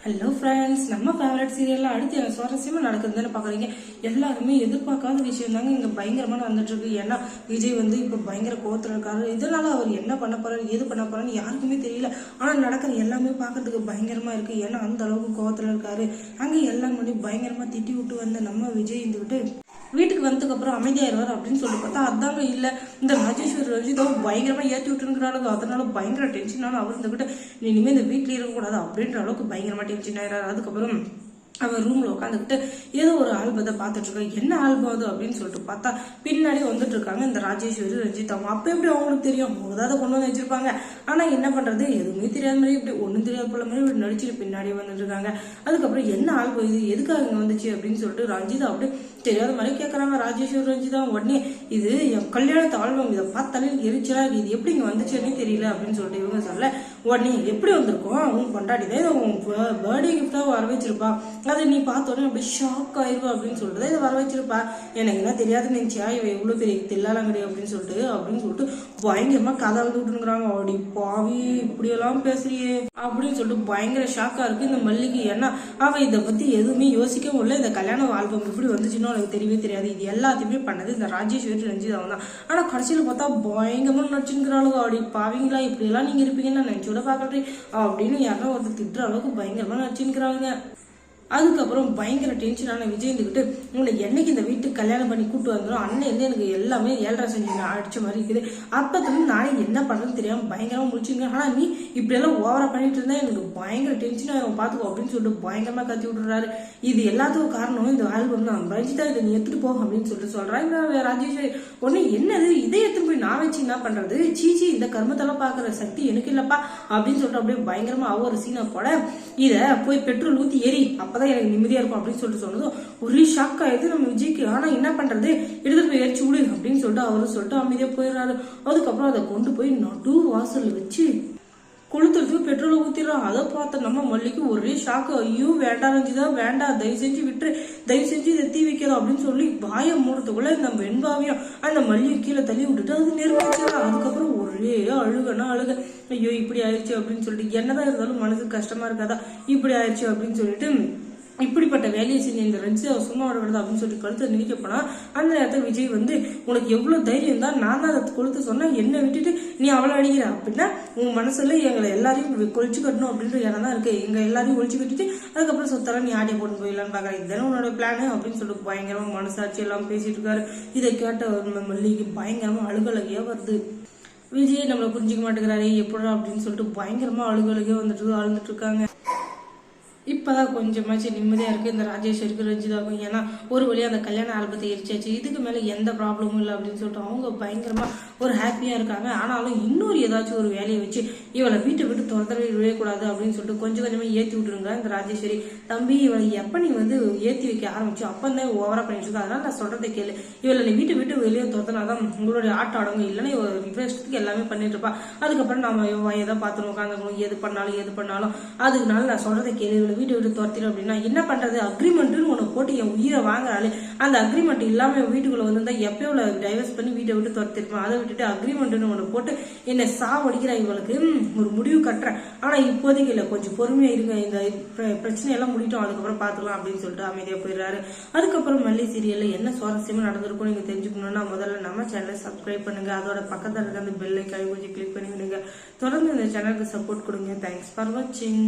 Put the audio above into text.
Hello friends, நம்ம favourite சீரியல்ல அடுத்து எனக்கு சுவாரஸ்யமா நடக்குதுன்னு பாக்குறீங்க. எல்லாருமே எதிர்பார்க்காத விஷயம் தாங்க இங்க பயங்கரமா நடந்துட்டு இருக்கு. ஏன்னா விஜய் இப்ப பயங்கர கோவத்துல இருக்காரு. இதனால அவர் என்ன பண்ண போறாரு, ஏது பண்ண போறான்னு யாருக்குமே தெரியல. ஆனா நடக்கிற எல்லாமே பாக்குறதுக்கு பயங்கரமா இருக்கு. ஏன்னா அந்த அளவுக்கு கோவத்துல இருக்காரு. அங்க எல்லாம் பண்ணி பயங்கரமா திட்டி விட்டு வந்த நம்ம விஜய் இருந்துகிட்டு வீட்டுக்கு வந்ததுக்கு அப்புறம் அமைதியாயிருவார் அப்படின்னு சொல்லி பார்த்தா அதாங்க இல்ல. இந்த ராஜேஸ்வரி ரஞ்சிதோ பயங்கரமா ஏற்றி விட்டுருக்கிறாங்க. அதனால பயங்கர டென்ஷனான அவர் இருந்துகிட்டு இனிமே இந்த வீட்டுல இருக்கக்கூடாது அப்படின்ற அளவுக்கு பயங்கரமா டென்ஷன் ஆயிடாரு. அதுக்கப்புறம் அவன் ரூம்ல உட்காந்துக்கிட்டு ஏதோ ஒரு ஆல்பத்தை பார்த்துட்டு இருக்காங்க. என்ன ஆல்பம் அது அப்படின்னு சொல்லிட்டு பார்த்தா பின்னாடி வந்துட்டு இருக்காங்க இந்த ராஜேஸ்வரி ரஞ்சித். அவங்க அப்ப எப்படி அவங்களுக்கு தெரியும், ஏதாவது கொண்டு வந்து வச்சிருப்பாங்க. ஆனா என்ன பண்றது, எதுவுமே தெரியாத மாதிரி இப்படி ஒண்ணும் தெரியாத போல மாதிரி இப்படி நடிச்சுட்டு பின்னாடி வந்துட்டு இருக்காங்க. அதுக்கப்புறம் என்ன ஆல்பம் இது, எதுக்காக இங்க வந்துச்சு அப்படின்னு சொல்லிட்டு ரஞ்சித் அப்படி தெரியாத மாதிரி கேட்கறாங்க ராஜேஸ்வரி ரஞ்சிதா. உடனே இது என் கல்யாணத்து ஆல்பம், இதை பார்த்தாலே எரிச்சலா இருக்கு, இது எப்படி இங்க வந்துச்சுன்னே தெரியல அப்படின்னு சொல்லிட்டு இவங்க சொல்ல உடனே எப்படி வந்திருக்கோம், உன் கொண்டாடிதான் உன் பர்த்டே கிஃப்டா வர வச்சிருப்பா, அதை நீ பார்த்தோன்னே அப்படி ஷாக் ஆயிருவா அப்படின்னு சொல்லிட்டு இதை வர வச்சிருப்பா, எனக்கு என்ன தெரியாது நினைச்சியா இவ எவ்வளவு பெரிய தில்லாலங்கடி அப்படின்னு சொல்லிட்டு பயங்கரமா கதை வந்து விட்டுங்கிறாங்க. அப்படி பாவி இப்படியெல்லாம் பேசுறியே அப்படின்னு சொல்லிட்டு பயங்கர ஷாக்கா இருக்கு இந்த மல்லிகை. ஏன்னா அவ இதை பத்தி எதுவுமே யோசிக்கவும் இல்லை. இந்த கல்யாண ஆல்பம் இப்படி வந்துச்சுன்னா அவளுக்கு தெரியவே தெரியாது. இது எல்லாத்தையுமே பண்ணது இந்த ராஜேஸ்வரி ரஞ்சித் அவன் தான். ஆனா கடைசியில பார்த்தா பயங்கரமா நடிச்சுக்கிறாளுங்க. அப்படி பாவீங்களா, இப்படி எல்லாம் நீங்க இருப்பீங்கன்னு நான் நினைச்சோட பாக்கறேன் அப்படின்னு யாரும் ஒருத்தர் திட்டுற அளவுக்கு பயங்கரமா நடிச்சுக்கிறாங்க. அதுக்கப்புறம் பயங்கர டென்ஷனான விஜய் இருந்துக்கிட்டு உங்களை என்னைக்கு இந்த வீட்டுக்கு கல்யாணம் பண்ணி கூட்டு வந்துடும், அண்ணன் எனக்கு எல்லாமே 7.5 செஞ்சு அடிச்ச மாதிரி இருக்குது. அப்பத்துல நானே என்ன பண்றதுன்னு தெரியாம பயங்கரமா முடிச்சுங்க. ஆனா நீ இப்படி எல்லாம் ஓவரா பண்ணிட்டு இருந்தா எனக்கு பயங்கர டென்ஷன் ஆகும் பாத்துக்கோ அப்படின்னு சொல்லிட்டு பயங்கரமா கத்தி விட்டுறாரு. இது எல்லாத்துக்கும் காரணம் இந்த ஆல்பம் தான், ரஞ்சிதா இதை நீ எடுத்துட்டு போகும் அப்படின்னு சொல்லிட்டு சொல்றாங்க ராஜேஸ்வரி. உடனே என்னது இதை எடுத்துட்டு போய் நான் வச்சு என்ன பண்றது, சீச்சி இந்த கர்மத்தெல்லாம் பாக்குற சக்தி எனக்கு இல்லப்பா அப்படின்னு சொல்லிட்டு அப்படியே பயங்கரமா ஒரு சீனை போட இத போய் பெட்ரோல் ஊத்தி ஏறி அப்பதான் எனக்கு நிம்மதியா இருக்கும் அப்படின்னு சொல்லிட்டு சொன்னதும் ஒரே ஷாக் ஆயிடுது நம்ம விஜய்க்கு. ஆனா என்ன பண்றது, எடுத்துட்டு போய் எரிச்சு விடு அப்படின்னு சொல்லிட்டு அவரு சொல்லிட்டு அமைதியா போயிடுறாரு. அதுக்கப்புறம் அதை கொண்டு போய் நடு வாசல்ல வச்சு கொளுத்துறதுக்கு பெட்ரோலை ஊத்திடுறோம். அதை பார்த்த நம்ம மல்லிக்கு ஒரே ஷாக்கு. ஐயோ வேண்டாம் ரஞ்சிதா வேண்டாம், தயவு செஞ்சு விட்டுரு, தயவு செஞ்சு இதை தீ வைக்கிறோம் அப்படின்னு சொல்லி வாயை மூடுறதுக்குள்ள இந்த வெண்பாவையும் அந்த மல்லியை கீழே தள்ளி விட்டுட்டு அது நெருங்கிச்சிடலாம். அதுக்கப்புறம் ஒரே அழுகனா அழுக. ஐயோ இப்படி ஆயிடுச்சு அப்படின்னு சொல்லிட்டு என்னதான் இருந்தாலும் மனசுக்கு கஷ்டமா இருக்காதா, இப்படி ஆயிடுச்சு அப்படின்னு சொல்லிட்டு இப்படிப்பட்ட வேலையை செஞ்ச இந்த ரஞ்சிதா சும்மா விடுறது அப்படின்னு சொல்லிட்டு கழுத்தை நினைக்க போனா அந்த நேரத்தில் விஜய் உனக்கு எவ்வளவு தைரியம் தான், நான் தான் அதை கொளுத்து சொன்னா என்னை விட்டுட்டு நீ அவளை அடிக்கிற அப்படின்னா உன் மனசுல எங்களை எல்லாரையும் கொழிச்சு கட்டணும் அப்படின்ற இடம் தான் இருக்கு, எங்க எல்லாரையும் ஒழிச்சு கட்டிட்டு அதுக்கப்புறம் சொத்தெல்லாம் நீ ஆடி போட்டு போயிடலான்னு பாக்குறேன், இதுதானே உன்னோட பிளானு அப்படின்னு சொல்லிட்டு பயங்கரமா மனசாட்சி எல்லாம் பேசிட்டு இருக்காரு. இதை கேட்ட மல்லிக்கு பயங்கரமா அழுகலகையா வருது. விஜய் நம்மளை புரிஞ்சிக்க மாட்டேங்கிறாரு எப்படா அப்படின்னு சொல்லிட்டு பயங்கரமா அழுகலகையா அழுதுட்டு இருக்காங்க. இப்பதான் கொஞ்சமாச்சு நிம்மதியா இருக்கு இந்த ராஜேஸ்வரிக்கு ரஞ்சிதாக்கும். ஏன்னா ஒரு வழியா அந்த கல்யாண ஆல்பத்தை எரிச்சாச்சு, இதுக்கு மேல எந்த ப்ராப்ளமும் இல்லை அப்படின்னு சொல்லிட்டு அவங்க பயங்கரமா ஒரு ஹாப்பியா இருக்காங்க. ஆனாலும் இன்னொரு ஏதாச்சும் ஒரு வேலையை வச்சு இவளை வீட்டை விட்டு துரத்தவே கூடாது அப்படின்னு சொல்லிட்டு கொஞ்சம் கொஞ்சமா ஏத்தி விட்டுருங்க இந்த ராஜேஸ்வரி. தம்பி இவளை எப்ப நீ ஏத்தி வைக்க ஆரம்பிச்சு அப்பந்தான் ஓவரா பண்ணிட்டு இருக்கா, அதனால நான் சொல்றதை கேளு, இவளை நீ வீட்டை விட்டு வெளியே துரத்தினாதான் உங்களுடைய ஆட்டம் அடங்கும், இல்லைன்னா இவருக்கு எல்லாமே பண்ணிட்டு இருப்பா. அதுக்கப்புறம் நம்ம எதை பார்த்து உட்காந்துக்கணும், எது பண்ணாலும் அதுக்குனால நான் சொல்றதை கேளு, வீட்டை விட்டு துரத்திடும் அப்படின்னா என்ன பண்றது, அக்ரிமெண்ட்னு உனக்கு போட்டு என் உயிரை வாங்குறாள், அந்த அக்ரிமெண்ட் இல்லாம வீட்டுக்குள்ள வந்திருந்தா எப்பயோ டைவர்ஸ் பண்ணி வீட்டை விட்டு துரத்திருப்பேன், அதை விட்டுட்டு அக்ரிமெண்ட்னு உனக்கு போட்டு என்னை சாவடிக்கிறா, இவளுக்கு ஒரு முடிவு கட்டுறேன், ஆனா இப்போதைக்கு இல்லை, கொஞ்சம் பொறுமையா இருங்க, இந்த பிரச்சனை எல்லாம் முடிட்டோம் அதுக்கப்புறம் பாத்துக்கலாம் அப்படின்னு சொல்லிட்டு அமைதியா போயிடுறாரு. அதுக்கப்புறம் மல்லி சீரியல்ல என்ன சுவாரஸ்யமா நடந்திருக்கும் நீங்க தெரிஞ்சுக்கணும்னா முதல்ல நம்ம சேனலை சப்ஸ்கிரைப் பண்ணுங்க, அதோட பக்கத்துல இருக்க அந்த பெல் ஐக்கானை கொஞ்சம் கிளிக் பண்ணி விடுங்க. தொடர்ந்து இந்த சேனலுக்கு சப்போர்ட் கொடுங்க. தேங்க்ஸ் ஃபார் வாட்சிங்.